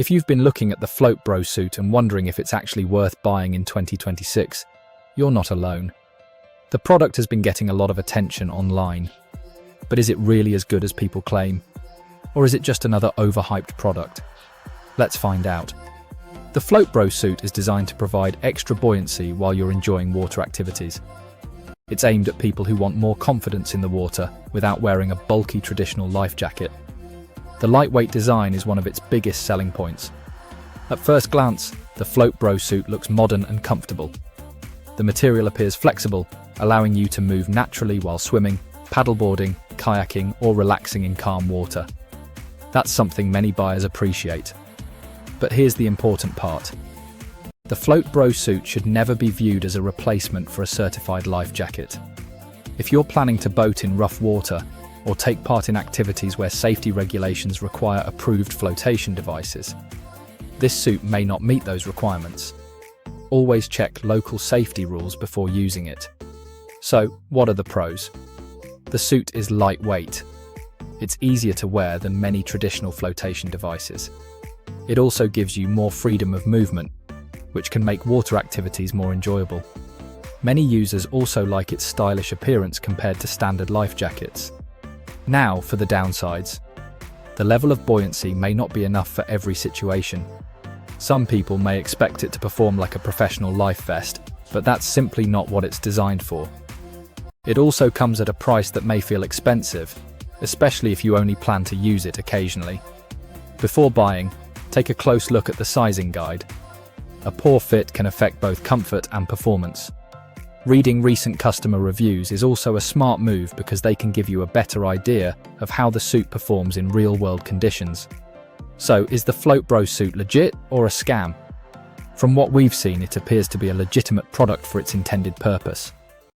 If you've been looking at the Float Bro suit and wondering if it's actually worth buying in 2026, you're not alone. The product has been getting a lot of attention online. But is it really as good as people claim? Or is it just another overhyped product? Let's find out. The Float Bro suit is designed to provide extra buoyancy while you're enjoying water activities. It's aimed at people who want more confidence in the water without wearing a bulky traditional life jacket. The lightweight design is one of its biggest selling points. At first glance, the Float Bro suit looks modern and comfortable. The material appears flexible, allowing you to move naturally while swimming, paddleboarding, kayaking, or relaxing in calm water. That's something many buyers appreciate. But here's the important part. The Float Bro suit should never be viewed as a replacement for a certified life jacket. If you're planning to boat in rough water or take part in activities where safety regulations require approved flotation devices, this suit may not meet those requirements. Always check local safety rules before using it. So, what are the pros? The suit is lightweight. It's easier to wear than many traditional flotation devices. It also gives you more freedom of movement, which can make water activities more enjoyable. Many users also like its stylish appearance compared to standard life jackets. Now for the downsides. The level of buoyancy may not be enough for every situation. Some people may expect it to perform like a professional life vest, but that's simply not what it's designed for. It also comes at a price that may feel expensive, especially if you only plan to use it occasionally. Before buying, take a close look at the sizing guide. A poor fit can affect both comfort and performance. Reading recent customer reviews is also a smart move because they can give you a better idea of how the suit performs in real-world conditions. So, is the Float Bro suit legit or a scam? From what we've seen, it appears to be a legitimate product for its intended purpose.